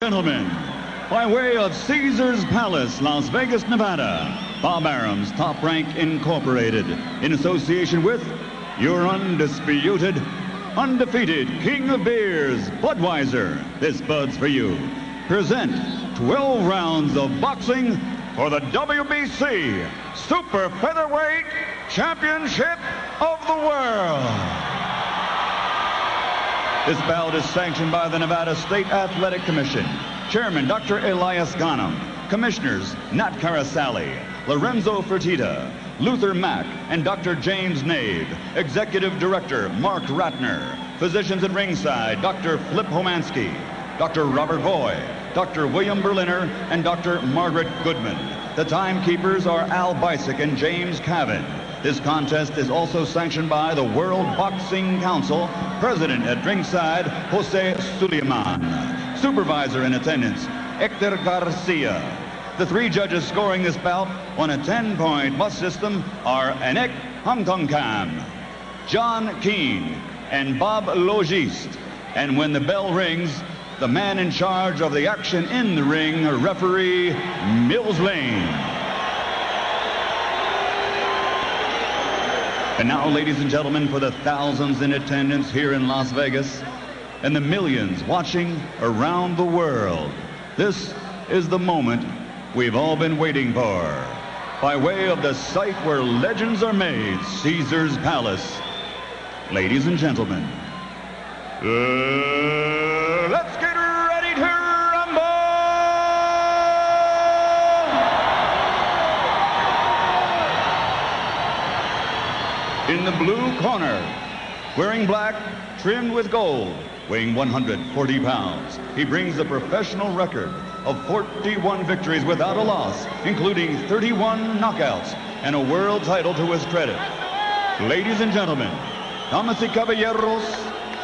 Gentlemen, by way of Caesar's Palace, Las Vegas, Nevada, Bob Arum's Top Rank Incorporated, in association with your undisputed, undefeated King of Beers, Budweiser, this Bud's for you, present 12 rounds of boxing for the WBC Super Featherweight Championship of the World. This bout is sanctioned by the Nevada State Athletic Commission. Chairman Dr. Elias Ghanem. Commissioners Nat Carasali, Lorenzo Fertitta, Luther Mack, and Dr. James Nave. Executive Director Mark Ratner. Physicians at ringside Dr. Flip Homansky, Dr. Robert Voy, Dr. William Berliner, and Dr. Margaret Goodman. The timekeepers are Al Bisick and James Cavan. This contest is also sanctioned by the World Boxing Council. President at ringside, Jose Suleiman. Supervisor in attendance, Hector Garcia. The three judges scoring this bout on a 10-point bus system are Anek Hamtongkam, John Keane, and Bob Logiste. And when the bell rings, the man in charge of the action in the ring, referee Mills Lane. And now, ladies and gentlemen, for the thousands in attendance here in Las Vegas and the millions watching around the world, this is the moment we've all been waiting for. By way of the site where legends are made, Caesar's Palace. Ladies and gentlemen, let's get ready to rumble! In the blue corner, wearing black, trimmed with gold, weighing 140 pounds, he brings a professional record of 41 victories without a loss, including 31 knockouts and a world title to his credit. Ladies and gentlemen, damas y caballeros,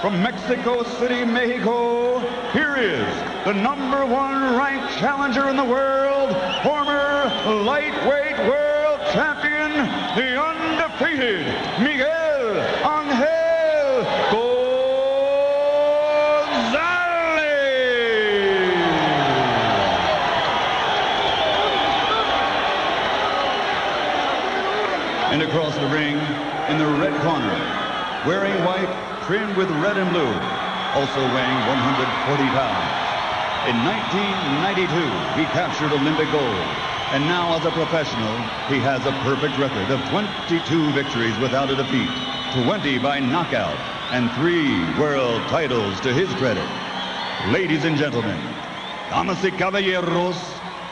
from Mexico City, Mexico, here is the #1 ranked challenger in the world, former lightweight world champion, the undefeated Miguel Angel Gonzalez. And across the ring, in the red corner, wearing white, trimmed with red and blue, also weighing 140 pounds. In 1992, he captured Olympic gold. And now, as a professional, he has a perfect record of 22 victories without a defeat, 20 by knockout, and 3 world titles to his credit. Ladies and gentlemen, damas y caballeros,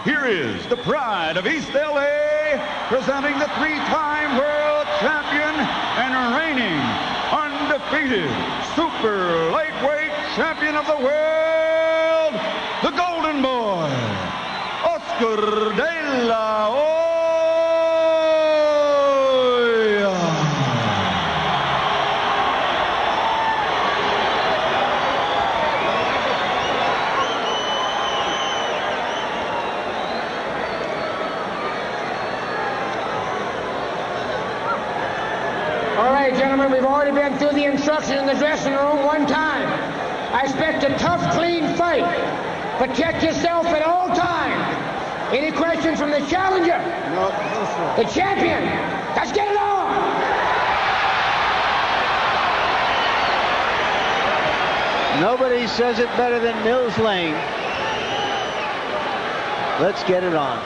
here is the pride of East LA, presenting the 3-time world champion and reigning undefeated super lightweight champion of the world, the Golden Boy, Oscar de la Hoya. All right, gentlemen, we've already been through the instruction in the dressing room one time. I expect a tough, clean fight. Protect yourself at all times. Any questions from the challenger? No, sir. The champion. Let's get it on. Nobody says it better than Mills Lane. Let's get it on.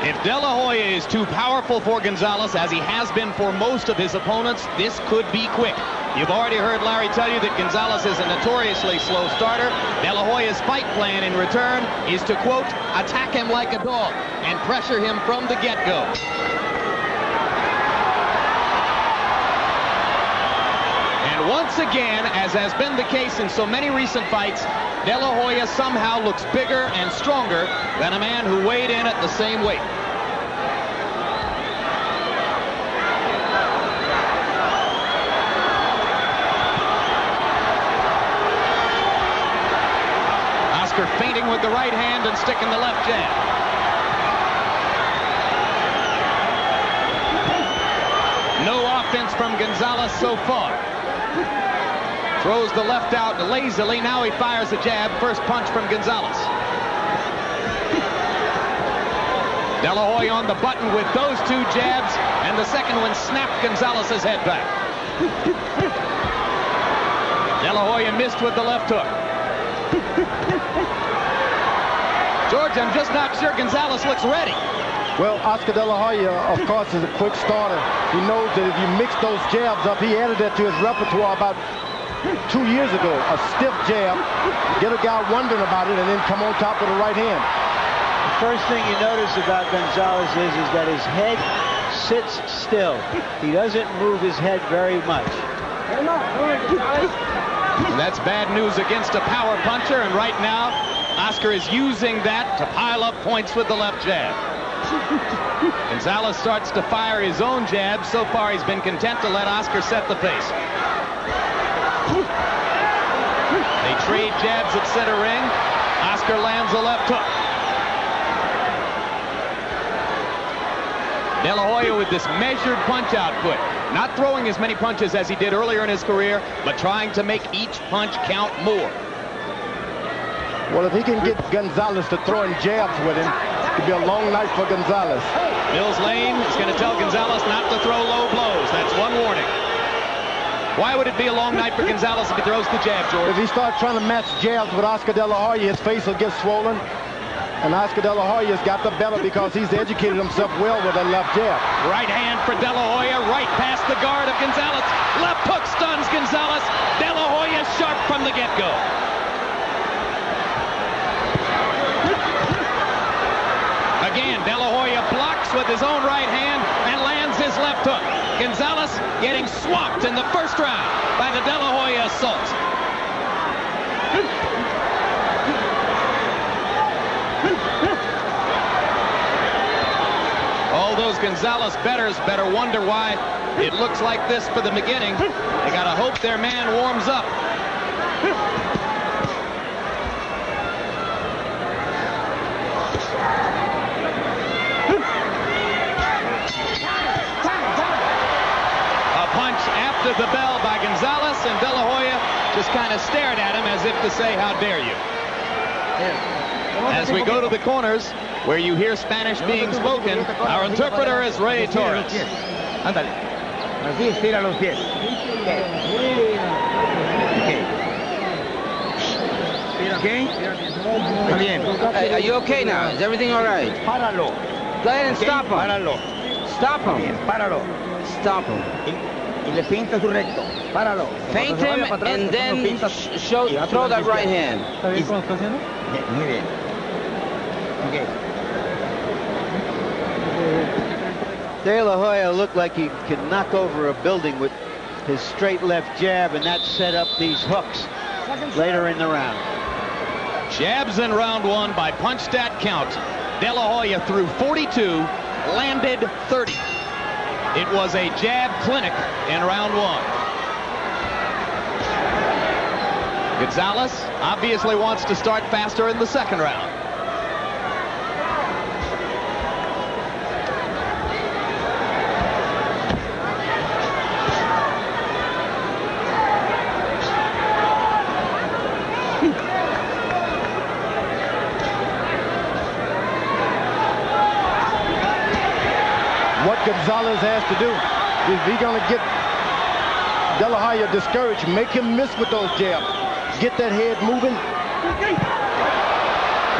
If De La Hoya is too powerful for Gonzalez, as he has been for most of his opponents, this could be quick. You've already heard Larry tell you that Gonzalez is a notoriously slow starter. De La Hoya's fight plan in return is to, quote, attack him like a dog and pressure him from the get-go. And once again, as has been the case in so many recent fights, De La Hoya somehow looks bigger and stronger than a man who weighed in at the same weight. Oscar feinting with the right hand and sticking the left jab. No offense from Gonzalez so far. Throws the left out lazily. Now he fires a jab. First punch from Gonzalez. De La Hoya on the button with those two jabs, and the second one snapped Gonzalez's head back. De La Hoya missed with the left hook. George, I'm just not sure Gonzalez looks ready. Well, Oscar De La Hoya, of course, is a quick starter. He knows that if you mix those jabs up, he added that to his repertoire about 2 years ago. A stiff jab, get a guy wondering about it, and then come on top with a right hand. The first thing you notice about Gonzalez is that his head sits still. He doesn't move his head very much. And that's bad news against a power puncher, and right now, Oscar is using that to pile up points with the left jab. Gonzalez starts to fire his own jab. So far, he's been content to let Oscar set the pace. They trade jabs at center ring. Oscar lands a left hook. De La Hoya with this measured punch output. Not throwing as many punches as he did earlier in his career, but trying to make each punch count more. Well, if he can get Gonzalez to throw in jabs with him, it could be a long night for Gonzalez. Mills Lane is going to tell Gonzalez not to throw low blows. That's one warning. Why would it be a long night for Gonzalez if he throws the jab, George? If he starts trying to match jabs with Oscar De La Hoya, his face will get swollen. And Oscar De La Hoya's got the better because he's educated himself well with a left jab. Right hand for De La Hoya, right past the guard of Gonzalez. Left hook stuns Gonzalez. De La Hoya sharp from the get-go. Again, De La Hoya blocks with his own right hand and lands his left hook. Gonzalez getting swamped in the first round by the De La Hoya assault. All those Gonzalez bettors better wonder why it looks like this for the beginning. They got to hope their man warms up. A punch after the bell by Gonzalez, and De La Hoya just kind of stared at him as if to say, how dare you. As we go to the corners, where you hear Spanish being spoken, our interpreter is Ray Torres. Ándale. Así, estira los pies. Okay. Está bien. Are you okay now? Is everything all right? Páralo. Go ahead and stop him. Páralo. Stop him. Bien, páralo. Stop him. Y le pinta su recto. Páralo. Feint him and then throw that right hand. ¿Está bien cómo está haciendo? Muy bien. Okay. De La Hoya looked like he could knock over a building with his straight left jab, and that set up these hooks later in the round. Jabs in round one by punch stat count. De La Hoya threw 42, landed 30. It was a jab clinic in round one. Gonzalez obviously wants to start faster in the second round. What Gonzalez has to do, if he's going to get De La Hoya discouraged, make him miss with those jabs. Get that head moving.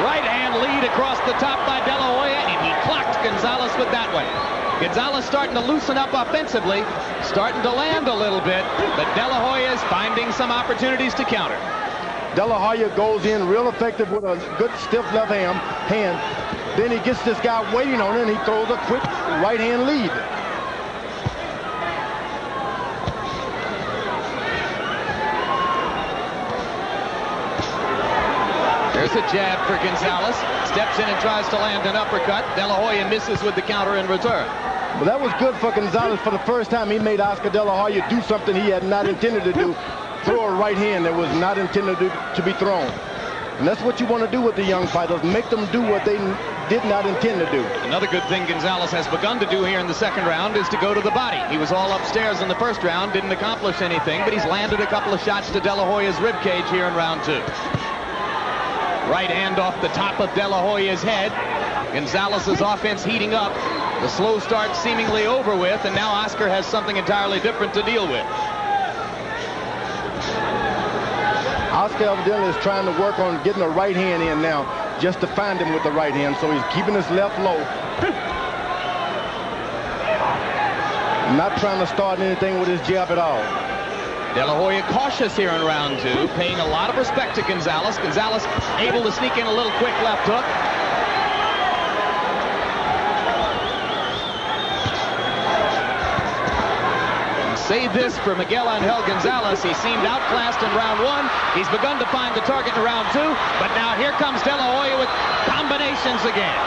Right hand lead across the top by De La Hoya, and he clocked Gonzalez with that one. Gonzalez starting to loosen up offensively, starting to land a little bit, but De La Hoya is finding some opportunities to counter. De La Hoya goes in real effective with a good stiff left hand. Then he gets this guy waiting on it, and he throws a quick right hand lead. There's a jab for Gonzalez. Steps in and tries to land an uppercut. De La Hoya misses with the counter in return. Well, that was good for Gonzalez. For the first time, he made Oscar De La Hoya do something he had not intended to do. Throw a right hand that was not intended to be thrown. And that's what you want to do with the young fighters. Make them do what they did not intend to do. Another good thing Gonzalez has begun to do here in the second round is to go to the body. He was all upstairs in the first round, didn't accomplish anything, but he's landed a couple of shots to De La Hoya's ribcage here in round 2. Right hand off the top of De La Hoya's head. Gonzalez's offense heating up. The slow start seemingly over with, and now Oscar has something entirely different to deal with. Oscar evidently is trying to work on getting a right hand in now, just to find him with the right hand, so he's keeping his left low. Not trying to start anything with his jab at all. De La Hoya cautious here in round 2, paying a lot of respect to Gonzalez. Gonzalez able to sneak in a little quick left hook. Save this for Miguel Angel Gonzalez. He seemed outclassed in round 1. He's begun to find the target in round 2, but now here comes De La Hoya with combinations again.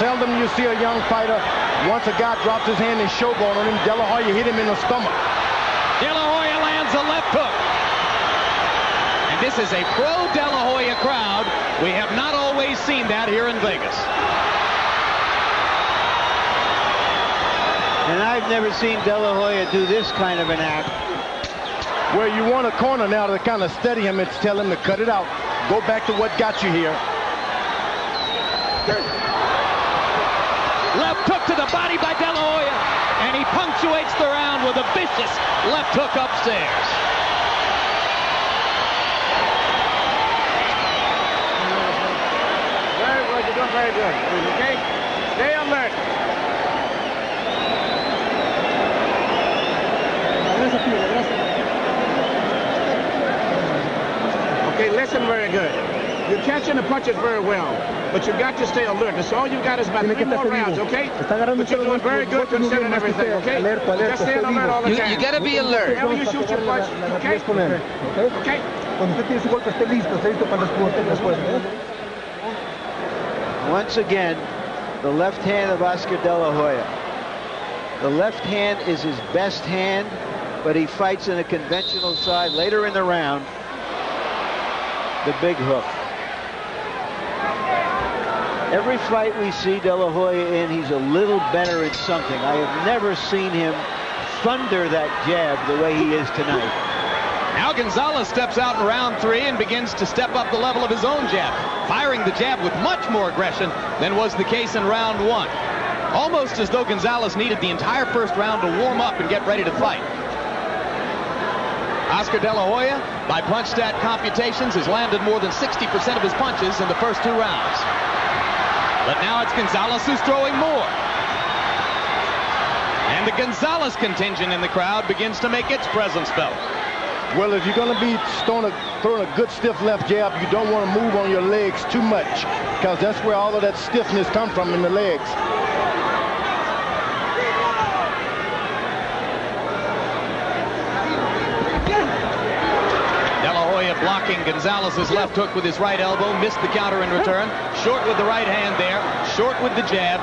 Seldom you see a young fighter, once a guy drops his hand and showboat on him, De La Hoya hit him in the stomach. De La Hoya lands a left hook. And this is a pro De La Hoya crowd. We have not always seen that here in Vegas. And I've never seen De La Hoya do this kind of an act. Where you want a corner now to kind of steady him and tell him to cut it out. Go back to what got you here. Left hook to the body by De La Hoya. And he punctuates the round with a vicious left hook upstairs. Very good. You're doing very good. Okay? Stay alert. Okay, listen very good. You're catching the punches very well, but you've got to stay alert. That's all you got is about 3 more rounds, okay? But you're doing very good considering everything, okay? Just stay alert all the time. You gotta be alert. Whenever you shoot your punch, okay? Okay? Once again, the left hand of Oscar De La Hoya. The left hand is his best hand, but he fights in a conventional side later in the round. The big hook. Every fight we see De La Hoya in, he's a little better in something. I have never seen him thunder that jab the way he is tonight. Now Gonzalez steps out in round 3 and begins to step up the level of his own jab, firing the jab with much more aggression than was the case in round 1. Almost as though Gonzalez needed the entire first round to warm up and get ready to fight. Oscar De La Hoya, by punch stat computations, has landed more than 60% of his punches in the first 2 rounds. But now it's Gonzalez who's throwing more. And the Gonzalez contingent in the crowd begins to make its presence felt. Well, if you're going to be throwing a good stiff left jab, you don't want to move on your legs too much, because that's where all of that stiffness comes from, in the legs. Blocking Gonzalez's left hook with his right elbow, missed the counter in return. Short with the right hand there, short with the jab.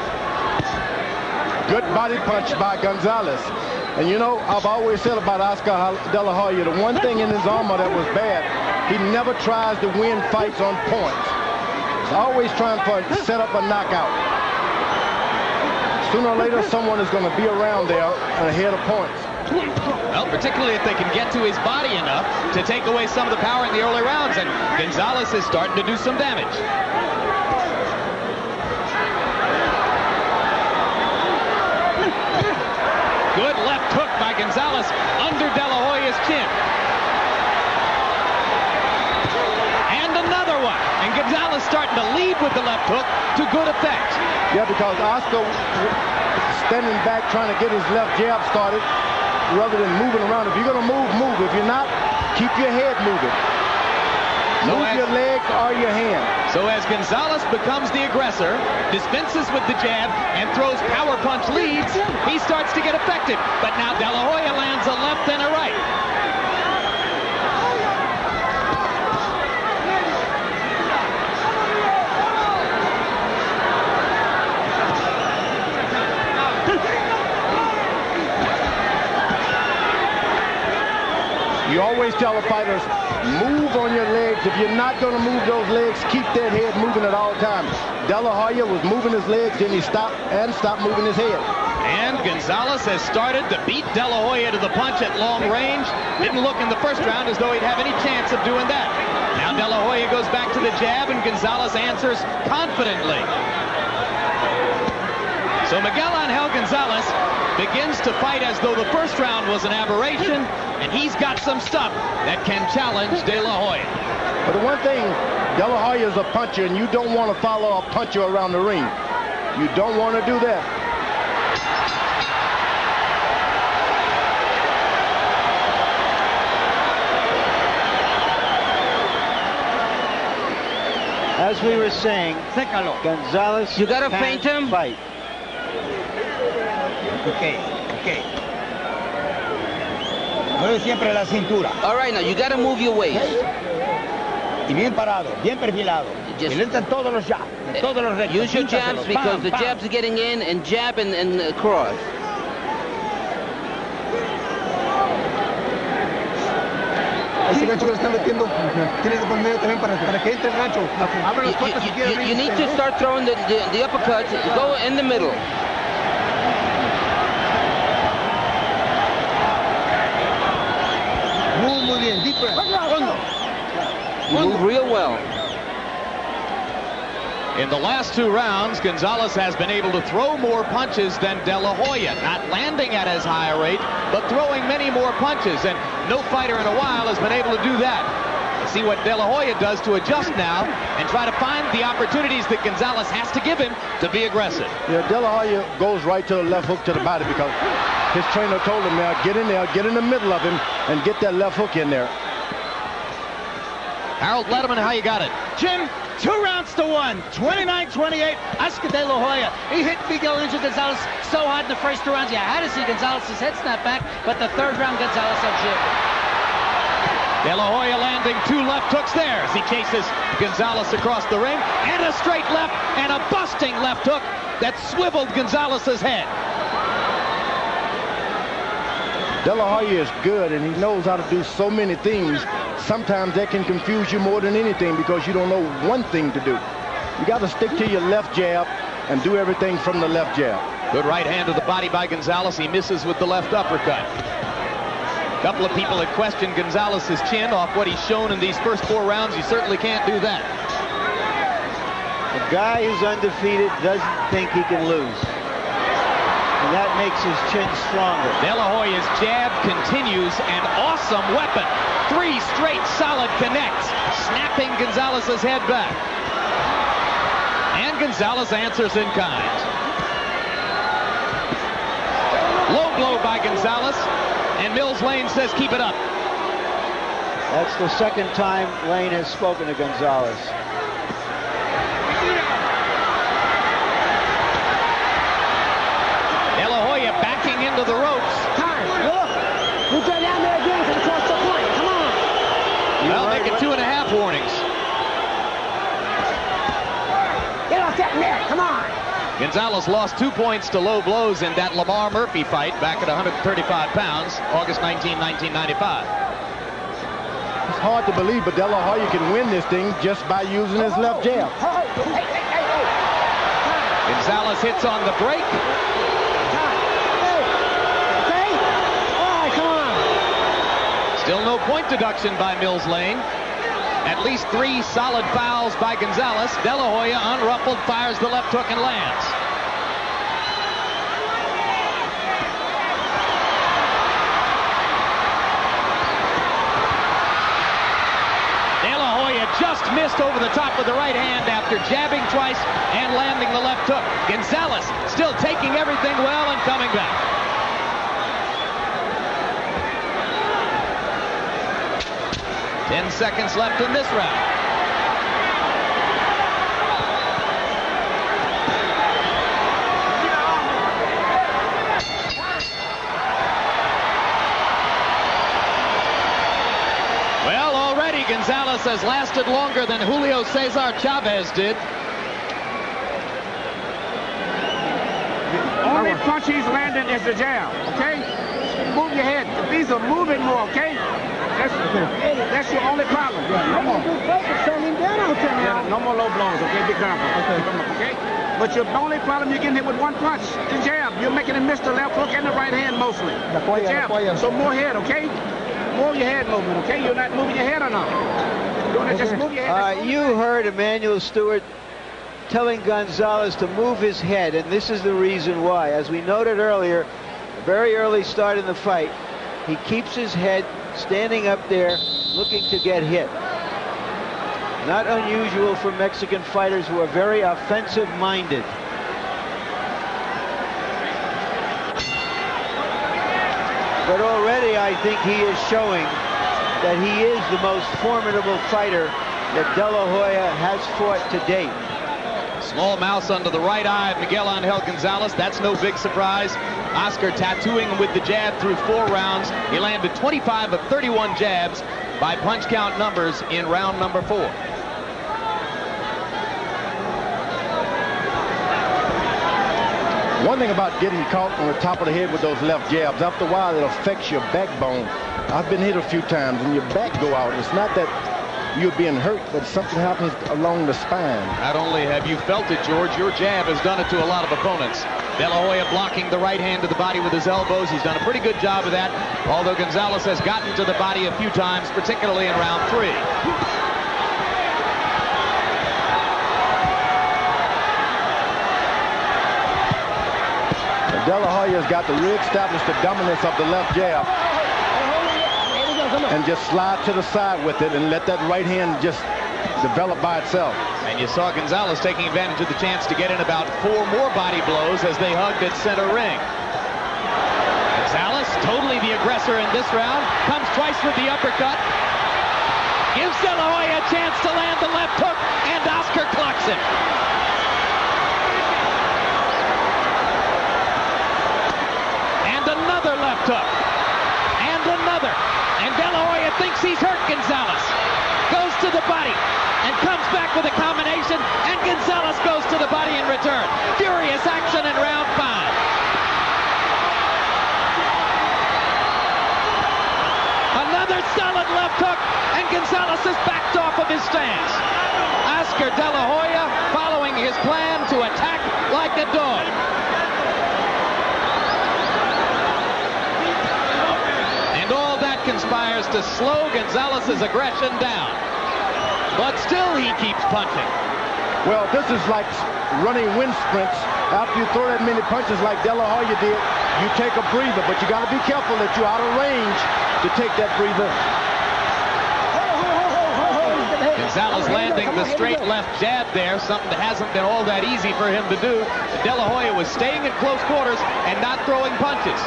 Good body punch by Gonzalez. And you know, I've always said about Oscar De La Hoya, the one thing in his armor that was bad, he never tries to win fights on points. He's always trying to set up a knockout. Sooner or later, someone is going to be around there and ahead of points. Well, particularly if they can get to his body enough to take away some of the power in the early rounds, and Gonzalez is starting to do some damage. Good left hook by Gonzalez under De La Hoya's chin. And another one. And Gonzalez starting to lead with the left hook to good effect. Yeah, because Oscar standing back trying to get his left jab started rather than moving around. If you're going to move, move. If you're not, keep your head moving. Move your legs or your hand. So as Gonzalez becomes the aggressor, dispenses with the jab, and throws power punch leads, he starts to get effective. But now De La Hoya lands a left and a right. You always tell the fighters, move on your legs legs. If you're not going to move those legs, keep that head moving at all times. De La Hoya was moving his legs, then he stopped moving his head. And Gonzalez has started to beat De La Hoya to the punch at long range. Didn't look in the first round as though he'd have any chance of doing that. Now De La Hoya goes back to the jab, and Gonzalez answers confidently. So Miguel Angel Gonzalez begins to fight as though the first round was an aberration, and he's got some stuff that can challenge De La Hoya. But the one thing, De La Hoya is a puncher, and you don't want to follow a puncher around the ring. You don't want to do that. As we were saying, Gonzalez, you gotta feint him. Fight. Okay. Mueve siempre la cintura. All right, now you gotta move your waist. Y bien parado, bien perfilado. Just y le entran todos los jabs, todos los rectos. Use your jabs because the jabs are getting in, and jab and cross. Ese gancho que le están metiendo, tienes que poner también para que entre el gancho. Abre las puertas si quieres. You need to start throwing the uppercuts. Go in the middle. Muy bien, deep breath. Fondo. Move real well. In the last two rounds, Gonzalez has been able to throw more punches than De La Hoya. Not landing at as high a rate, but throwing many more punches. And no fighter in a while has been able to do that. See what De La Hoya does to adjust now and try to find the opportunities that Gonzalez has to give him to be aggressive. Yeah, De La Hoya goes right to the left hook to the body because his trainer told him, now get in there, get in the middle of him, and get that left hook in there. Harold Letterman, how you got it? Jim, 2 rounds to 1, 29-28, Oscar De La Hoya. He hit Miguel Angel Gonzalez so hard in the first 2 rounds. You had to see Gonzalez's head snap back, but the 3rd round, Gonzalez had Jim. De La Hoya landing 2 left hooks there as he chases Gonzalez across the ring, and a straight left and a busting left hook that swiveled Gonzalez's head. De La Hoya is good, and he knows how to do so many things. Sometimes that can confuse you more than anything because you don't know one thing to do. You got to stick to your left jab and do everything from the left jab. Good right hand to the body by Gonzalez. He misses with the left uppercut. A couple of people had questioned Gonzalez's chin off what he's shown in these first 4 rounds. You certainly can't do that. A guy who's undefeated doesn't think he can lose. And that makes his chin stronger. De La Hoya's jab continues, an awesome weapon. 3 straight solid connects, snapping Gonzalez's head back. And Gonzalez answers in kind. Low blow by Gonzalez, and Mills Lane says keep it up. That's the 2nd time Lane has spoken to Gonzalez. De La Hoya backing into the ropes. Time. Look. You go down there again to the cross the point. Come on. Well, make it 2.5 warnings. Get off that net. Come on. Gonzalez lost 2 points to low blows in that Lamar Murphy fight back at 135 pounds, August 19, 1995. It's hard to believe, but De La Hoya can win this thing just by using his left jab. Hey. Gonzalez hits on the break. Okay? All right, come on. Still no point deduction by Mills Lane. At least 3 solid fouls by Gonzalez. De La Hoya, unruffled, fires the left hook and lands. De La Hoya just missed over the top of the right hand after jabbing twice and landing the left hook. Gonzalez still taking everything well and coming back. 10 seconds left in this round. Well, already Gonzalez has lasted longer than Julio Cesar Chavez did. Only punch he's landing is the jab, okay? Move your head. These are moving more, okay? That's your only problem. No more. No more low blows, okay? Be careful. Okay? But your only problem, you're getting hit with one punch. The jab. You're making him miss the left hook and the right hand mostly. The jab. So more head, okay? More of your head movement, okay? You're not moving your head enough. Just move your head. You heard Emmanuel Stewart telling Gonzalez to move his head, and this is the reason why. As we noted earlier, a very early start in the fight, he keeps his head standing up there looking to get hit. Not unusual for Mexican fighters who are very offensive-minded. But already I think he is showing that he is the most formidable fighter that De La Hoya has fought to date. Small mouse under the right eye of Miguel Angel Gonzalez. That's no big surprise. Oscar tattooing him with the jab through 4 rounds. He landed 25 of 31 jabs by punch count numbers in round number 4. One thing about getting caught on the top of the head with those left jabs, after a while it affects your backbone. I've been hit a few times and your back go out. It's not that you're being hurt, but something happens along the spine. Not only have you felt it, George, your jab has done it to a lot of opponents. De La Hoya blocking the right hand to the body with his elbows. He's done a pretty good job of that, although Gonzalez has gotten to the body a few times, particularly in round 3. De La Hoya's got to reestablish the dominance of the left jab and just slide to the side with it and let that right hand just develop by itself. And you saw Gonzalez taking advantage of the chance to get in about 4 more body blows as they hugged at center ring. Gonzalez, totally the aggressor in this round, comes twice with the uppercut, gives De La Hoya a chance to land the left hook, and Oscar clocks him. And another left hook. And another. And De La Hoya thinks he's hurt Gonzalez. Goes to the body and comes back with a combination, and Gonzalez goes to the body in return. Furious action in round 5. Another solid left hook, and Gonzalez is backed off of his stance. Oscar De La Hoya following his plan to attack like a dog. And all that conspires to slow Gonzalez's aggression down. But still he keeps punching. Well, this is like running wind sprints. After you throw that many punches like De La Hoya did, you take a breather, but you got to be careful that you're out of range to take that breather. Gonzalez landing the straight left jab there, something that hasn't been all that easy for him to do. De La Hoya was staying in close quarters and not throwing punches.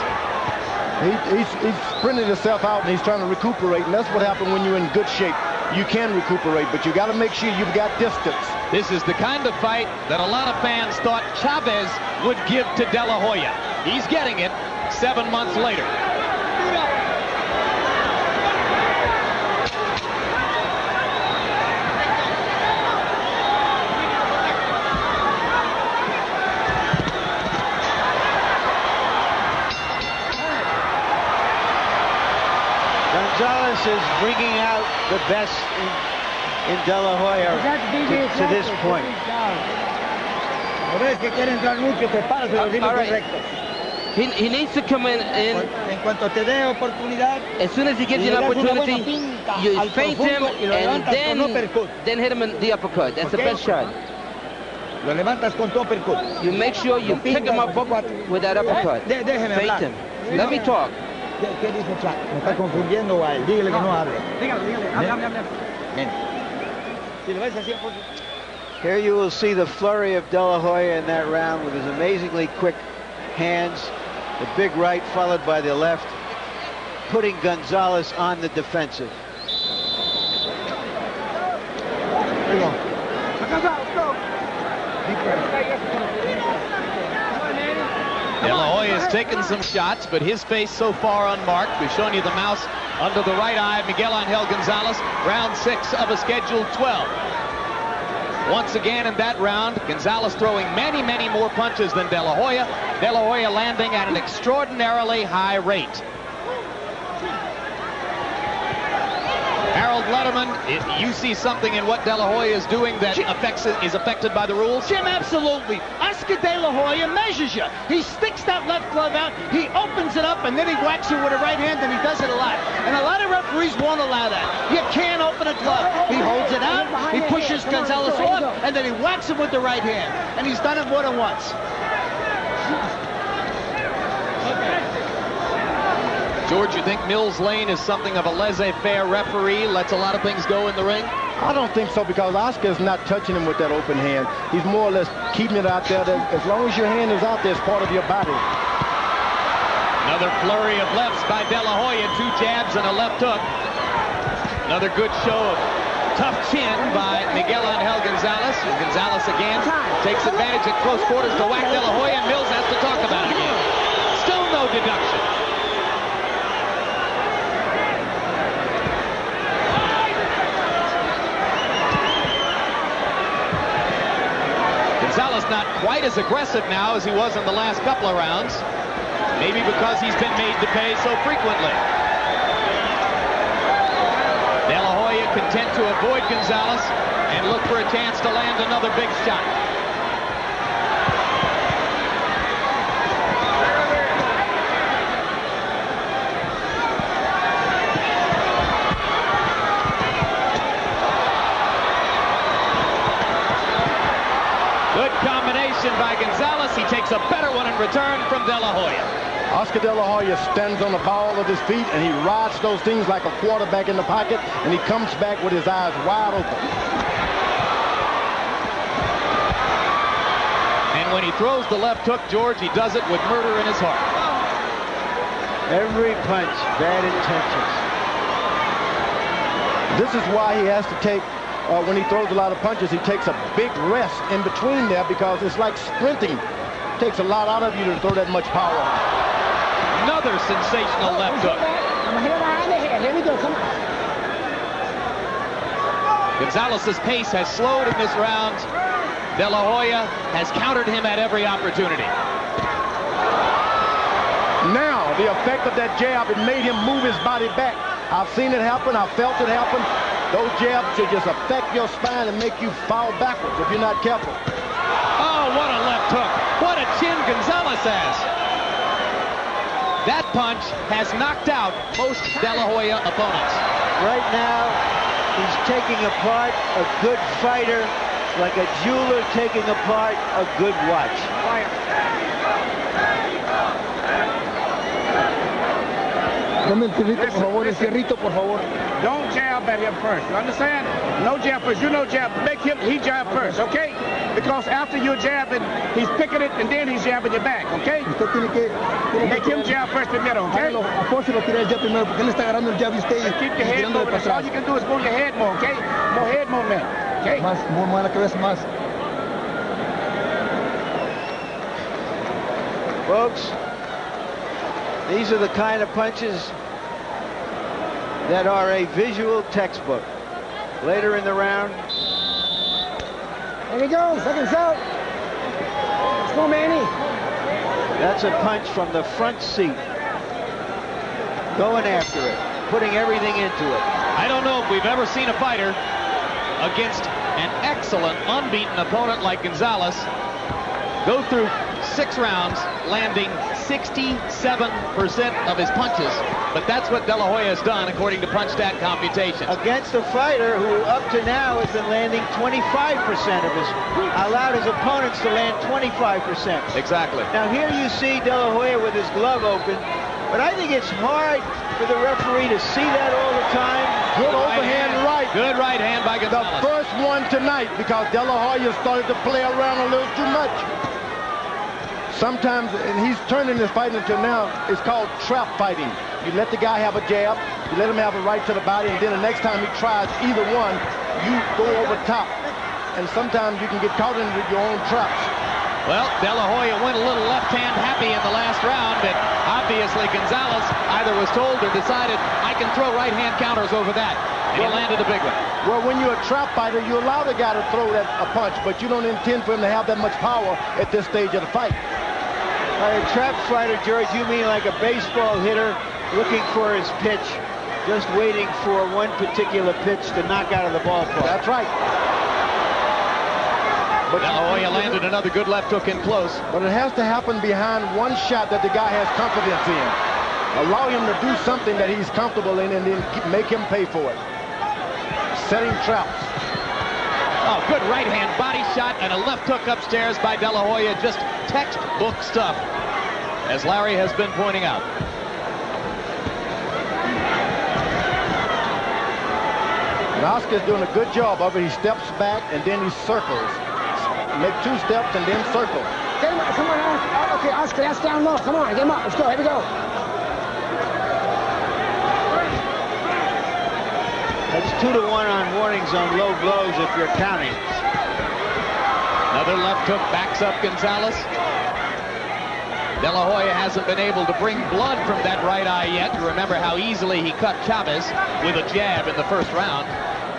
He's sprinting himself out and he's trying to recuperate, and that's what happened when you're in good shape. You can recuperate, but you got to make sure you've got distance. This is the kind of fight that a lot of fans thought Chavez would give to De La Hoya. He's getting it 7 months later. Gonzalez is bringing out the best in De La Hoya to this point. All right. He needs to come in as soon as he gives you an opportunity, you feint him and then hit him in the uppercut. That's the best shot. You make sure you pick him up with that uppercut. Feint him. Let me talk. ¿Qué dice Chuck? Me está confundiendo a él. Dígale que no hable. Dígale. Here you will see the flurry of De La Hoya in that round with his amazingly quick hands. The big right followed by the left, putting Gonzalez on the defensive. De La Hoya has taken some shots, but his face so far unmarked. We've shown you the mouse under the right eye of Miguel Angel Gonzalez. Round 6 of a scheduled 12. Once again in that round, Gonzalez throwing many, many more punches than De La Hoya. De La Hoya landing at an extraordinarily high rate. Harold Letterman, if you see something in what De La Hoya is doing that is affected by the rules? Jim, absolutely. Oscar De La Hoya measures you. He sticks that left glove out, he opens it up, and then he whacks you with a right hand, and he does it a lot. And a lot of referees won't allow that. You can't open a glove. He holds it out, he pushes Gonzalez off, and then he whacks him with the right hand. And he's done it more than once. George, you think Mills Lane is something of a laissez-faire referee, lets a lot of things go in the ring? I don't think so, because Oscar is not touching him with that open hand. He's more or less keeping it out there. As long as your hand is out there, it's part of your body. Another flurry of lefts by De La Hoya, 2 jabs and a left hook. Another good show of tough chin by Miguel Angel Gonzalez. Gonzalez again takes advantage at close quarters to whack De La Hoya, and Mills has to talk about it again. Still no deduction. Gonzalez not quite as aggressive now as he was in the last couple of rounds. Maybe because he's been made to pay so frequently. De La Hoya content to avoid Gonzalez and look for a chance to land another big shot. Good combination by Gonzalez. He takes a better one in return from De La Hoya. Oscar De La Hoya stands on the ball of his feet, and he rides those things like a quarterback in the pocket, and he comes back with his eyes wide open. And when he throws the left hook, George, he does it with murder in his heart. Every punch, bad intentions. This is why he has to take, when he throws a lot of punches, he takes a big rest in between there, because it's like sprinting. It takes a lot out of you to throw that much power. Another sensational left hook. Here we go, come on. Gonzalez's pace has slowed in this round. De La Hoya has countered him at every opportunity. Now, the effect of that jab, it made him move his body back. I've seen it happen. I've felt it happen. Those jabs should just affect your spine and make you fall backwards if you're not careful. Oh, what a left hook. What a chin Gonzalez has. That punch has knocked out most De La Hoya opponents. Right now, he's taking apart a good fighter like a jeweler taking apart a good watch. Dame el fierrito, por favor, el fierrito, por favor. Don't jab at him first. You understand? No jab first. You know jab. Make him, he jab first, okay? Because after you're jabbing, he's picking it and then he's jabbing your back, okay? Usted tiene que Make him jab first primero, okay? Afórselo, tira el jab primero, porque él está agarrando el jab y usted Keep your head tirándole moving. para All atrás. you can do is move your head more, okay? More head movement, okay? Más la cabeza, más. Folks, these are the kind of punches that are a visual textbook. Later in the round. There we go, second out. Let's go, Manny. That's a punch from the front seat. Going after it, putting everything into it. I don't know if we've ever seen a fighter against an excellent, unbeaten opponent like Gonzalez go through 6 rounds, landing 67% of his punches. But that's what De La Hoya has done, according to punch stat computation. Against a fighter who, up to now, has been landing 25% of his, allowed his opponents to land 25%. Exactly. Now here you see De La Hoya with his glove open, but I think it's hard for the referee to see that all the time. Good overhand right. Good right hand by Gonzalez. The first one tonight, because De La Hoya started to play around a little too much. Sometimes, and he's turning his fighting until now, it's called trap fighting. You let the guy have a jab, you let him have a right to the body, and then the next time he tries either one, you go over top. And sometimes you can get caught into your own traps. Well, De La Hoya went a little left-hand happy in the last round, but obviously Gonzalez either was told or decided, I can throw right-hand counters over that. And he landed a big one. Well, when you're a trap fighter, you allow the guy to throw a punch, but you don't intend for him to have that much power at this stage of the fight. By a trap fighter, George, you mean like a baseball hitter looking for his pitch. Just waiting for one particular pitch to knock out of the ballpark. That's right. But De La Hoya landed another good left hook in close. But it has to happen behind one shot that the guy has confidence in. Allow him to do something that he's comfortable in and then make him pay for it. Setting traps. Oh, good right hand body shot and a left hook upstairs by De La Hoya. Just textbook stuff, as Larry has been pointing out. And Oscar's doing a good job of it. He steps back and then he circles. Make 2 steps and then circle. Get him up. Come on, Oscar. Okay, Oscar, that's down low. Come on, get him up. Let's go. Here we go. That's 2-1 on warnings on low blows if you're counting. Another left hook backs up Gonzalez. De La Hoya hasn't been able to bring blood from that right eye yet. You remember how easily he cut Chavez with a jab in the first round.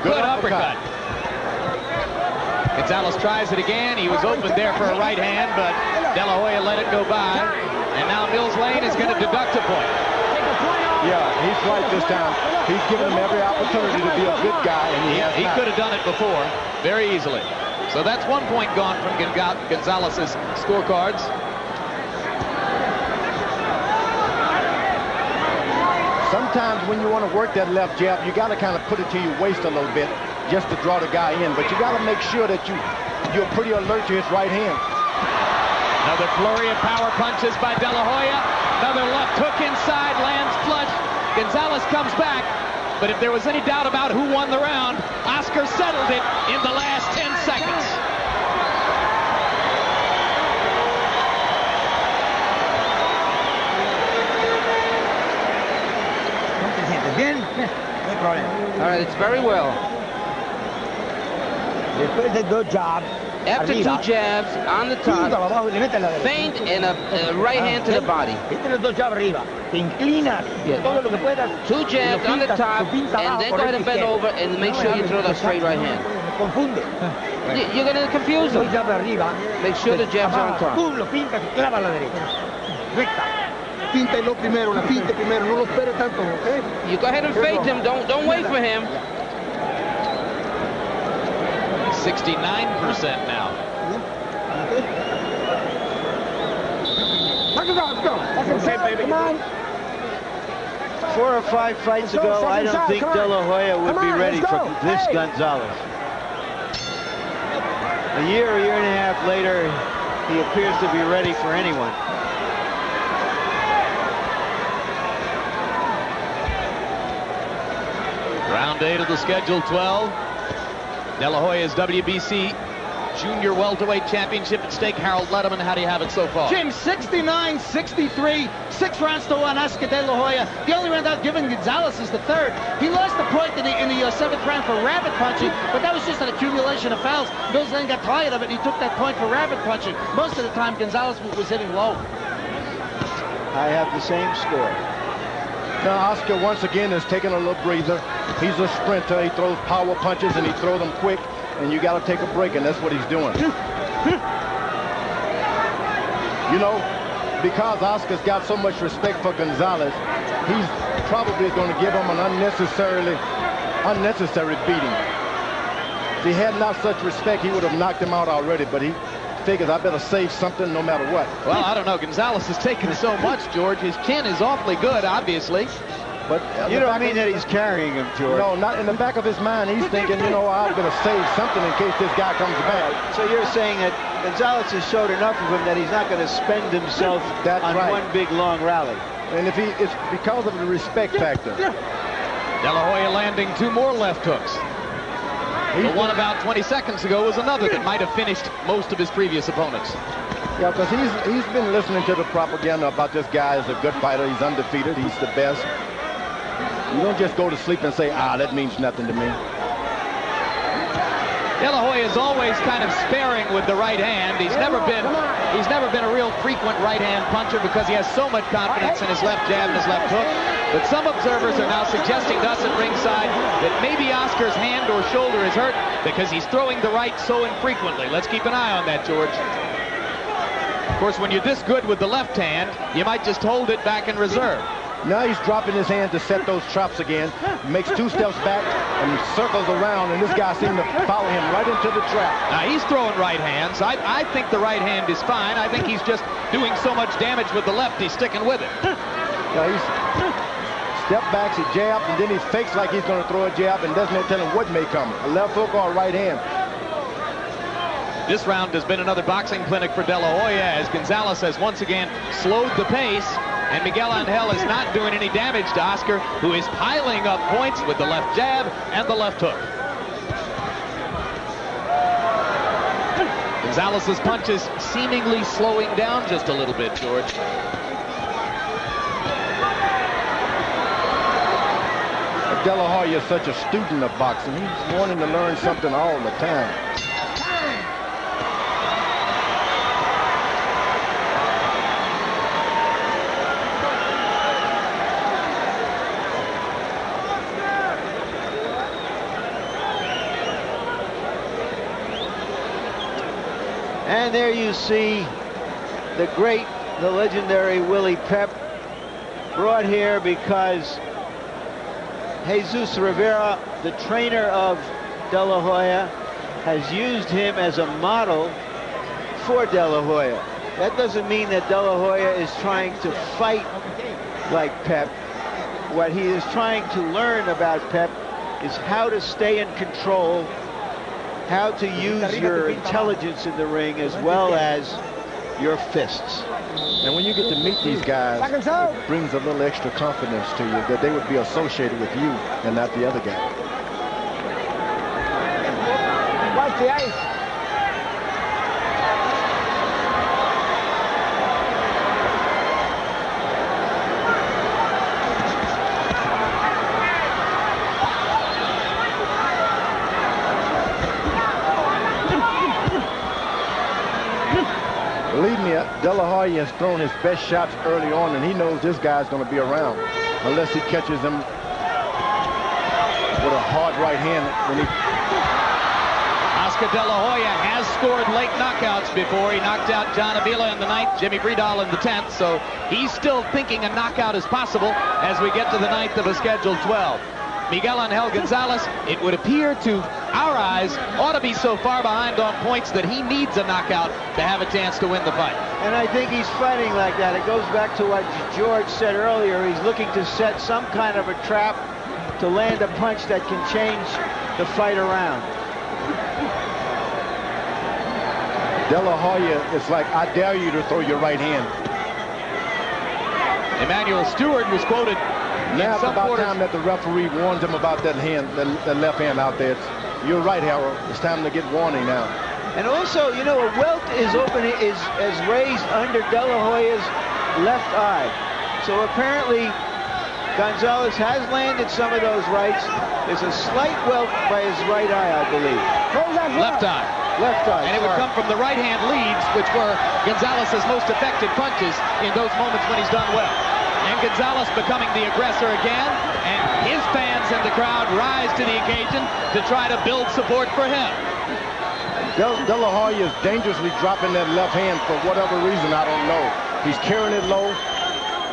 Good uppercut. Gonzalez tries it again. He was open there for a right hand, but De La Hoya let it go by. And now Mills Lane is going to deduct a point. Yeah, he's right this time. He's given him every opportunity to be a good guy, and he could have done it before very easily. So that's 1 point gone from Gonzalez's scorecards. Sometimes when you want to work that left jab, you got to kind of put it to your waist a little bit just to draw the guy in. But you got to make sure that you're pretty alert to his right hand. Another flurry of power punches by De La Hoya. Another left hook inside, lands flush. Gonzalez comes back. But if there was any doubt about who won the round, Oscar settled it in the last 10 seconds. All right, it's very well. Good job. After 2 jabs on the top, feint and a right hand to the body. Yeah. 2 jabs on the top, and then go ahead and bend over and make sure you throw that straight right hand. You're going to confuse him. Make sure the jabs are on top. You go ahead and feint him. Don't wait for him. 69% now. Okay, baby. Come on. 4 or 5 fights ago, I don't think De La Hoya would be ready for this Gonzalez. A year and a half later, he appears to be ready for anyone. Round 8 of the scheduled 12. De La Hoya's WBC Junior Welterweight Championship at stake. Harold Letterman, how do you have it so far? Jim, 69-63, 6 rounds to 1, Oscar De La Hoya. The only round I've given Gonzalez is the 3rd. He lost the point in the 7th round for rabbit punching, but that was just an accumulation of fouls. Mills then got tired of it, and he took that point for rabbit punching. Most of the time, Gonzalez was hitting low. I have the same score. Now, Oscar, once again, is taking a little breather. He's a sprinter. He throws power punches, and he throws them quick, and you got to take a break, and that's what he's doing. You know, because Oscar's got so much respect for Gonzalez, he's probably going to give him an unnecessary beating. If he had not such respect, he would have knocked him out already, but he figures I better save something no matter what. Well, I don't know. Gonzalez has taken so much, George. His chin is awfully good, obviously. But you don't mean that he's carrying him, George. No, not in the back of his mind. He's thinking, you know, I'm going to save something in case this guy comes back. So you're saying that Gonzalez has showed enough of him that he's not going to spend himself on one big, long rally. And if it's because of the respect factor. De La Hoya landing 2 more left hooks. The one about 20 seconds ago was another that might have finished most of his previous opponents. Yeah, because he's been listening to the propaganda about this guy is a good fighter. He's undefeated. He's the best. You don't just go to sleep and say, that means nothing to me. De La Hoya is always kind of sparing with the right hand. He's never been a real frequent right hand puncher because he has so much confidence in his left jab and his left hook. But some observers are now suggesting to us at ringside that maybe Oscar's hand or shoulder is hurt because he's throwing the right so infrequently. Let's keep an eye on that, George. Of course, when you're this good with the left hand, you might just hold it back in reserve. Now he's dropping his hand to set those traps again. Makes 2 steps back and circles around, and this guy seems to follow him right into the trap. Now he's throwing right hands. I think the right hand is fine. I think he's just doing so much damage with the left, he's sticking with it. Now he's step backs, he jabs, and then he fakes like he's going to throw a jab, and doesn't know tell him what may come, a left hook or a right hand. This round has been another boxing clinic for De La Hoya as Gonzalez has once again slowed the pace. And Miguel Angel is not doing any damage to Oscar, who is piling up points with the left jab and the left hook. Gonzalez's punches seemingly slowing down just a little bit, George. De La Hoya is such a student of boxing. He's wanting to learn something all the time. And there you see the great, the legendary Willie Pep, brought here because Jesus Rivera, the trainer of De La Hoya, has used him as a model for De La Hoya. That doesn't mean that De La Hoya is trying to fight like Pep. What he is trying to learn about Pep is how to stay in control, how to use your intelligence in the ring as well as your fists. And when you get to meet these guys, it brings a little extra confidence to you that they would be associated with you and not the other guy. Watch the ice. Believe me, De La Hoya has thrown his best shots early on, and he knows this guy's going to be around unless he catches him with a hard right hand. When he... Oscar De La Hoya has scored late knockouts before. He knocked out John Avila in the 9th, Jimmy Bredal in the 10th, so he's still thinking a knockout is possible as we get to the 9th of a scheduled 12. Miguel Angel Gonzalez, it would appear to our eyes, ought to be so far behind on points that he needs a knockout to have a chance to win the fight. And I think he's fighting like that. It goes back to what George said earlier. He's looking to set some kind of a trap to land a punch that can change the fight around. De La Hoya, it's like, I dare you to throw your right hand. Emmanuel Stewart was quoted. Now it's about time that the referee warns him about that hand, the left hand out there. You're right, Harold. It's time to get warning now. And also, you know, a welt is raised under De La Hoya's left eye. So apparently, Gonzalez has landed some of those rights. There's a slight welt by his right eye, I believe. Left eye. Left eye. And it would come from the right hand leads, which were Gonzalez's most effective punches in those moments when he's done well. And Gonzalez becoming the aggressor again, and his fans in the crowd rise to the occasion to try to build support for him. De La Hoya is dangerously dropping that left hand for whatever reason, I don't know. He's carrying it low.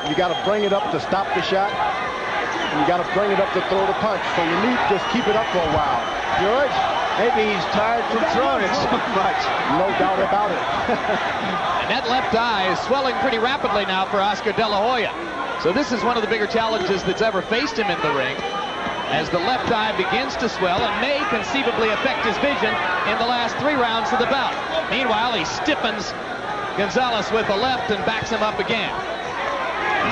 You got to bring it up to stop the shot. And you got to bring it up to throw the punch. So you need to just keep it up for a while. George, maybe he's tired from throwing it so much. No doubt about it. And that left eye is swelling pretty rapidly now for Oscar De La Hoya. So this is one of the bigger challenges that's ever faced him in the ring, as the left eye begins to swell and may conceivably affect his vision in the last 3 rounds of the bout. Meanwhile, he stiffens Gonzalez with the left and backs him up again.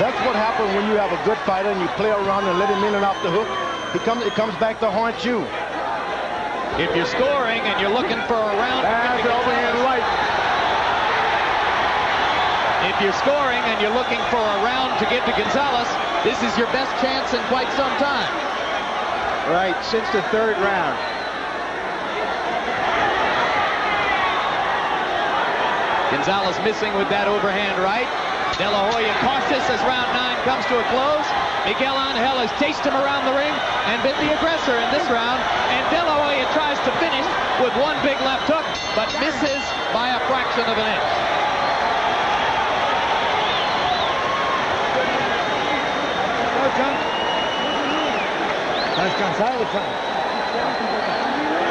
That's what happens when you have a good fighter and you play around and let him in and off the hook. It comes back to haunt you. If you're scoring and you're looking for a round... That's overhand right. If you're scoring and you're looking for a round to give to Gonzalez, this is your best chance in quite some time. Right, since the 3rd round. Gonzalez missing with that overhand right. De La Hoya cautious as round 9 comes to a close. Miguel Angel has chased him around the ring and been the aggressor in this round. And De La Hoya tries to finish with one big left hook, but misses by a fraction of an inch.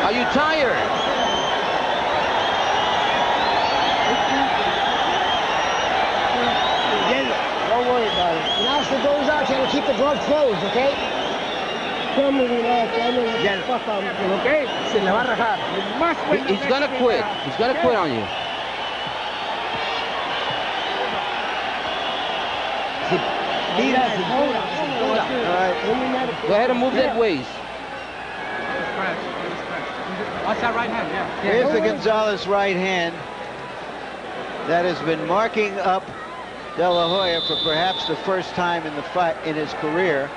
Are you tired? Don't worry about it. When Oscar goes out, you gotta keep the glove closed, okay? Okay? Se le va a rajar. He's gonna quit. He's gonna quit on you. All right. Go ahead and move that waist. Watch that right hand, yeah. Here's the Gonzalez right hand that has been marking up De La Hoya for perhaps the first time in the fight in his career.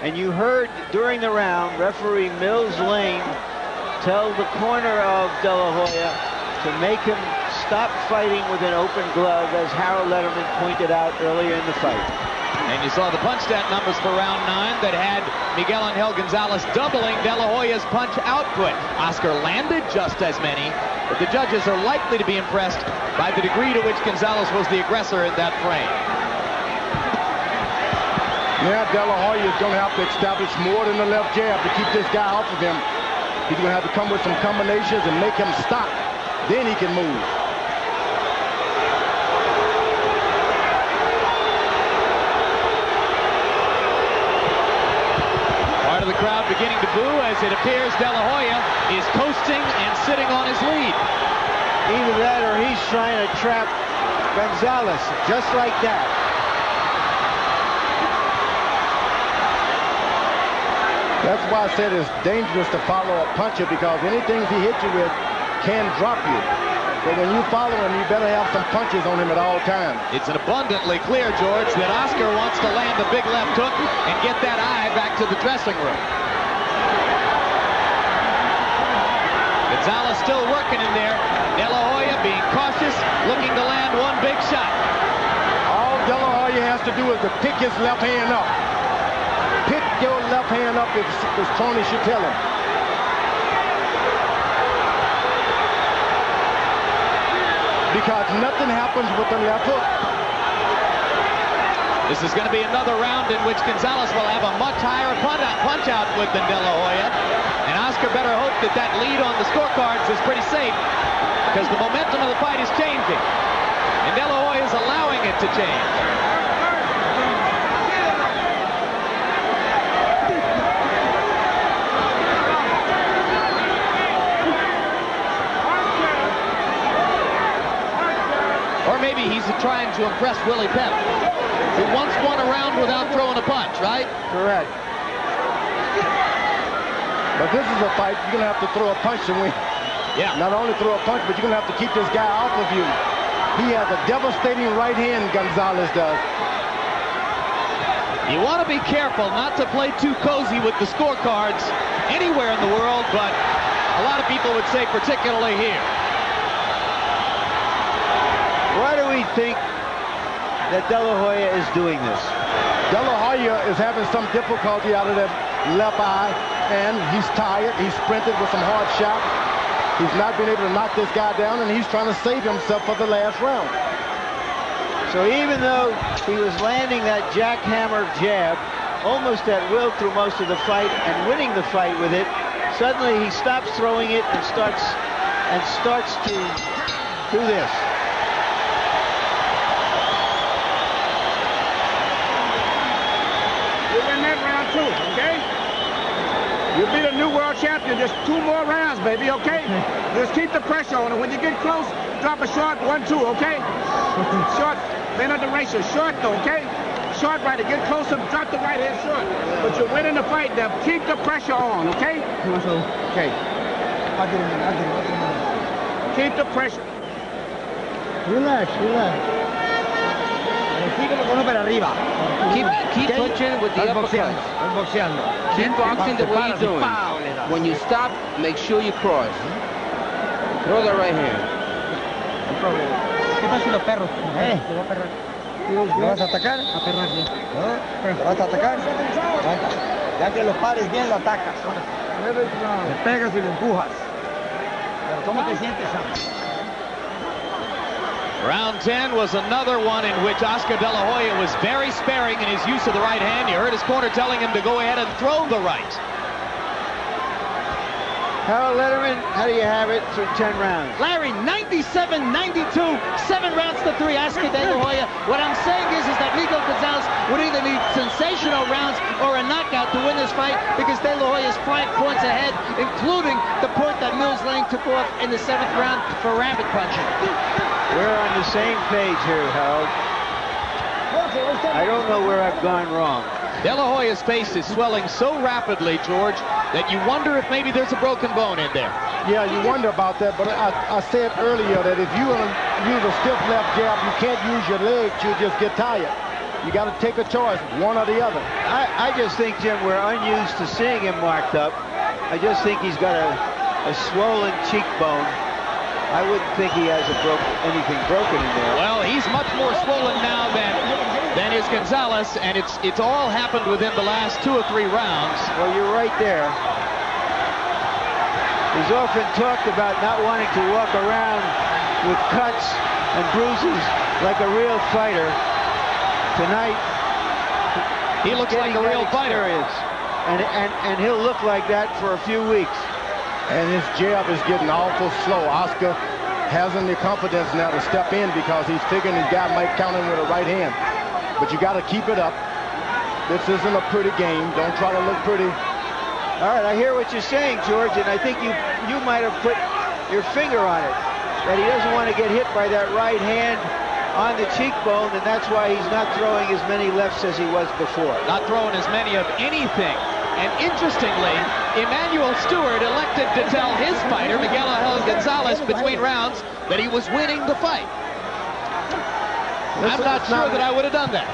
And you heard during the round referee Mills Lane tell the corner of De La Hoya to make him stop fighting with an open glove, as Harold Letterman pointed out earlier in the fight. And you saw the punch stat numbers for round 9 that had Miguel Angel Gonzalez doubling De La Hoya's punch output. Oscar landed just as many, but the judges are likely to be impressed by the degree to which Gonzalez was the aggressor in that frame. Now De La Hoya is going to have to establish more than the left jab to keep this guy off of him. He's going to have to come with some combinations and make him stop. Then he can move. Part of the crowd beginning to boo as it appears De La Hoya is coasting and sitting on his lead. Either that or he's trying to trap Gonzalez, just like that. That's why I said it's dangerous to follow a puncher, because anything he hits you with can drop you. So when you follow him, you better have some punches on him at all times. It's abundantly clear, George, that Oscar wants to land a big left hook and get that eye back to the dressing room. Gonzalez still working in there. De La Hoya being cautious, looking to land one big shot. All De La Hoya has to do is to pick his left hand up. Pick your left hand up, as Tony should tell him. Because nothing happens with the left hook. This is going to be another round in which Gonzalez will have a much higher punch output than De La Hoya. And Oscar better hope that that lead on the scorecards is pretty safe, because the momentum of the fight is changing. And De La Hoya is allowing it to change. Or maybe he's trying to impress Willie Pep, who once won a round without throwing a punch, right? Correct. But this is a fight you're going to have to throw a punch to win. Yeah. Not only throw a punch, but you're going to have to keep this guy off of you. He has a devastating right hand, Gonzalez does. You want to be careful not to play too cozy with the scorecards anywhere in the world, but a lot of people would say particularly here. Why do we think that De La Hoya is doing this? De La Hoya is having some difficulty out of that left eye, and he's tired. He's sprinted with some hard shots. He's not been able to knock this guy down, and he's trying to save himself for the last round. So even though he was landing that jackhammer jab almost at will through most of the fight and winning the fight with it, suddenly he stops throwing it and starts to do this. You win that round too, okay? You'll be the new world champion. Just 2 more rounds, baby, okay? Just keep the pressure on it. When you get close, drop a short 1-2, okay? Short, man under ratio. Short though, okay? Short right, get closer, drop the right hand short. But you're winning the fight now. Keep the pressure on, okay? Okay. I'll get him in. Keep the pressure. Relax, relax. Keep punching with the uppercuts. Keep boxing the way you're doing. When you stop, make sure you cross. Throw that right hand. ¿Qué pasa si los perros? ¿Lo va a perrar? ¿Lo vas a atacar? A perrar, sí. ¿Lo vas a atacar? Ya que los pares bien, lo atacas. Le pegas y lo empujas. Pero ¿cómo te sientes, Sam? Round 10 was another one in which Oscar De La Hoya was very sparing in his use of the right hand. You heard his corner telling him to go ahead and throw the right. Harold Letterman, how do you have it through 10 rounds? Larry, 97-92, 7 rounds to 3, Oscar De La Hoya. What I'm saying is that Miguel Gonzalez would either need sensational rounds or a knockout to win this fight, because De La Hoya is 5 points ahead, including the point that Mills Lane took off in the 7th round for rabbit punching. We're on the same page here, Harold. I don't know where I've gone wrong. De La Hoya's face is swelling so rapidly, George, that you wonder if maybe there's a broken bone in there. Yeah, you wonder about that, but I said earlier that if you use a stiff left jab, you can't use your legs, you just get tired. You got to take a choice, one or the other. I just think, Jim, we're unused to seeing him marked up. I just think he's got a swollen cheekbone. I wouldn't think he has anything broken in there. Well, he's much more swollen now than is Gonzalez, and it's all happened within the last 2 or 3 rounds. Well, you're right there. He's often talked about not wanting to walk around with cuts and bruises like a real fighter. Tonight, he looks like a real fighter. And he'll look like that for a few weeks. And his jab is getting awful slow. Oscar hasn't the confidence now to step in because he's figuring his guy might counter him with a right hand. But you got to keep it up. This isn't a pretty game. Don't try to look pretty. All right, I hear what you're saying, George, and I think you might have put your finger on it, that he doesn't want to get hit by that right hand on the cheekbone, and that's why he's not throwing as many lefts as he was before. Not throwing as many of anything. And interestingly, Emmanuel Stewart elected to tell his fighter, Miguel Gonzalez, between rounds, that he was winning the fight. I'm not sure that I would have done that.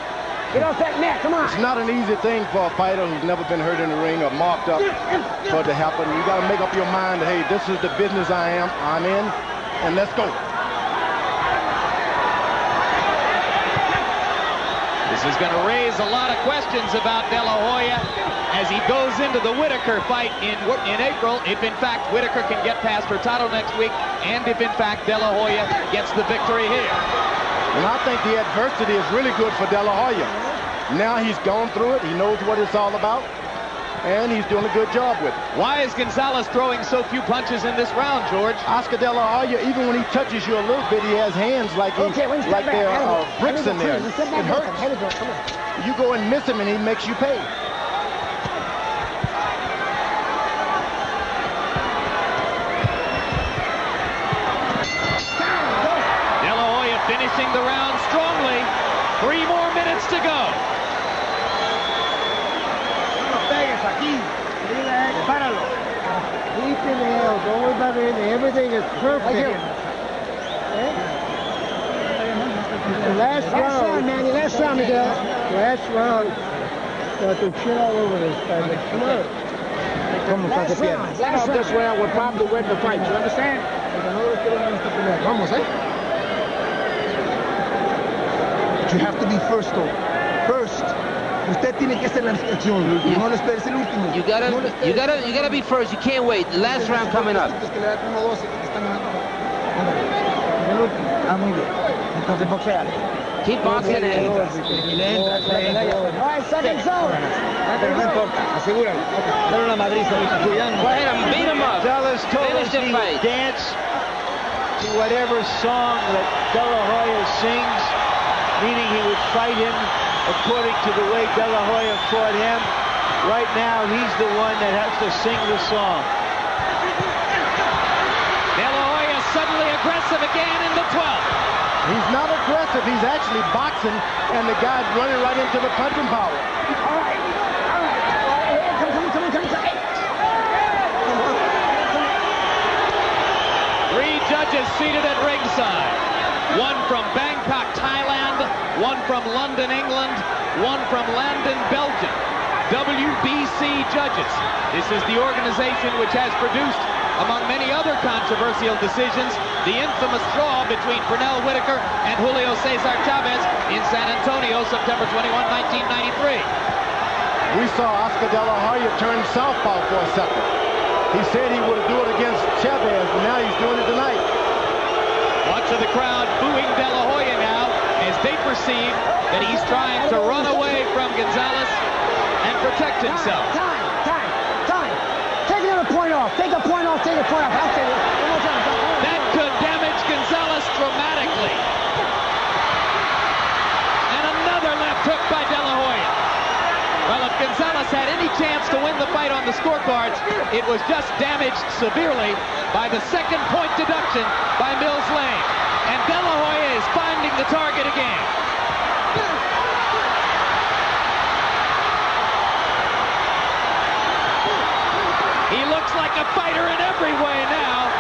Get off that neck, come on. It's not an easy thing for a fighter who's never been hurt in the ring or marked up for it to happen. You got to make up your mind that, hey, this is the business I'm in, and let's go. This is going to raise a lot of questions about De La Hoya as he goes into the Whitaker fight in April, if in fact Whitaker can get past Hurtado next week, and if in fact De La Hoya gets the victory here. And I think the adversity is really good for De La Hoya. Now he's gone through it, he knows what it's all about, and he's doing a good job with it. Why is Gonzalez throwing so few punches in this round, George? Oscar De La Hoya, even when he touches you a little bit, he has hands like there are bricks in there. It hurts. You go and miss him, and he makes you pay. De La Hoya finishing the round strongly. 3 more minutes to go. Everything is perfect. Last round, Manny. Last round, Miguel. Last round. Got the shit all over this guy. Last round. This round would probably win the fight. You understand? Vamos, You have to be first, though. First. Usted tiene que ser la excepción. No le esperes el último. You gotta be first. You can't wait. Last round coming up. Muy bien. Entonces boxea. Keep boxing it. All right, second zone. Pero no importa, asegúralo. Dale una madriza ahorita. Go ahead and beat him up. Gonzalez told us he would dance to whatever song that De La Hoya sings, meaning he would fight him according to the way De La Hoya fought him. Right now, he's the one that has to sing the song. De La Hoya suddenly aggressive again in the 12th. He's not aggressive. He's actually boxing, and the guy's running right into the punching power. All right. Come on. 3 judges seated at ringside. 1 from Bangkok, Thailand, 1 from London, England, 1 from London, Belgium. WBC judges. This is the organization which has produced, among many other controversial decisions, the infamous draw between Pernell Whitaker and Julio Cesar Chavez in San Antonio, September 21, 1993. We saw Oscar De La Hoya turn southpaw for a second. He said he would do it against Chavez, but now he's doing it tonight. Much of the crowd booing De La Hoya now as they perceive that he's trying to run away from Gonzalez and protect himself. Time. Take another point off. off. Take a point off. Take a point off. I'll take it. That could damage Gonzalez dramatically. And another left hook by De La Hoya. Well, if Gonzalez had any chance to win the fight on the scorecards, it was just damaged severely by the second point deduction by Mills Lane. And De La Hoya is finding the target again. He looks like a fighter in every way now.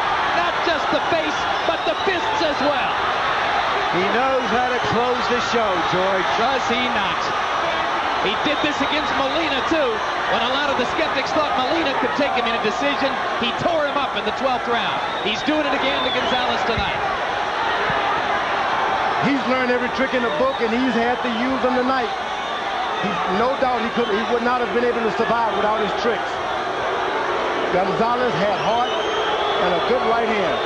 Not just the face, but the fists as well. He knows how to close the show, George. Does he not? He did this against Molina, too. When a lot of the skeptics thought Molina could take him in a decision, he tore him up in the 12th round. He's doing it again to Gonzalez tonight. He's learned every trick in the book, and he's had to use them tonight. No doubt he would not have been able to survive without his tricks. Gonzalez had heart and a good right hand.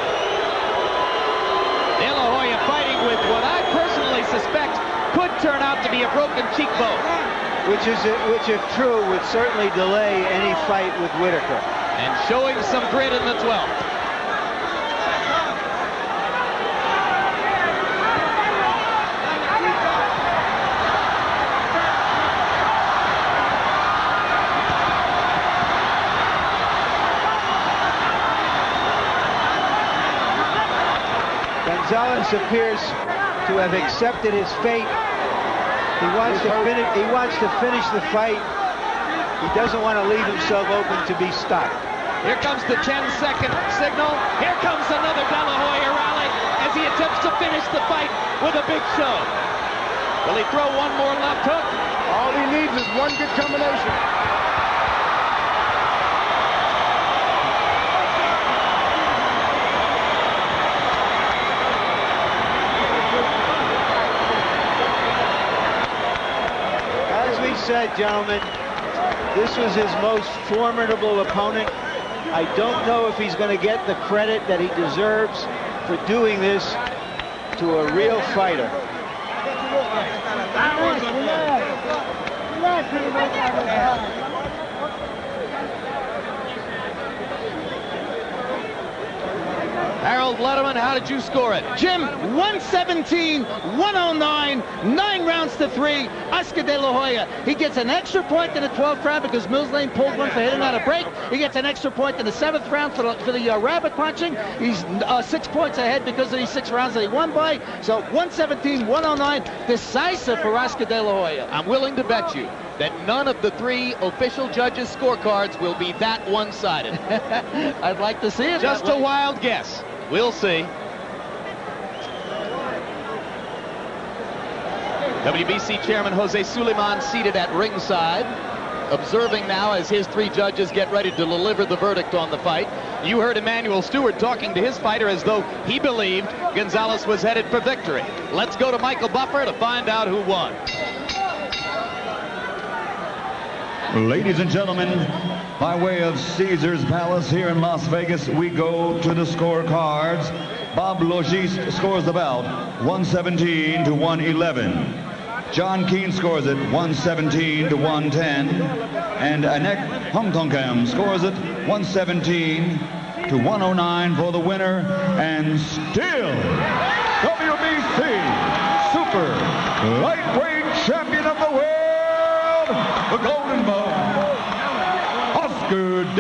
De La Hoya fighting with what I personally suspect could turn out to be a broken cheekbone. Which, if true, would certainly delay any fight with Whitaker. And showing some grit in the 12th. Gonzalez appears to have accepted his fate. He wants to finish the fight. He doesn't want to leave himself open to be stopped. Here comes the 10-second signal. Here comes another De La Hoya rally as he attempts to finish the fight with a big show. Will he throw one more left hook? All he needs is one good combination. Said, gentlemen, this was his most formidable opponent. I don't know if he's going to get the credit that he deserves for doing this to a real fighter. Harold Letterman, how did you score it? Jim, 117, 109, 9 rounds to 3. Oscar De La Hoya. He gets an extra point in the 12th round because Mills Lane pulled one for hitting on a break. He gets an extra point in the 7th round for the rabbit punching. He's 6 points ahead because of these 6 rounds that he won by. So 117, 109, decisive for Oscar De La Hoya. I'm willing to bet you that none of the 3 official judges' scorecards will be that one-sided. I'd like to see it. Just a wild guess. We'll see. WBC Chairman Jose Suleiman seated at ringside, observing now as his 3 judges get ready to deliver the verdict on the fight. You heard Emmanuel Stewart talking to his fighter as though he believed Gonzalez was headed for victory. Let's go to Michael Buffer to find out who won. Ladies and gentlemen, by way of Caesar's Palace here in Las Vegas, we go to the scorecards. Bob Logiste scores the bout 117 to 111. John Keane scores it 117 to 110. And Anek Homtongam scores it 117 to 109 for the winner. And still, WBC Super Lightweight Champion of the World, the Golden Boy, Oscar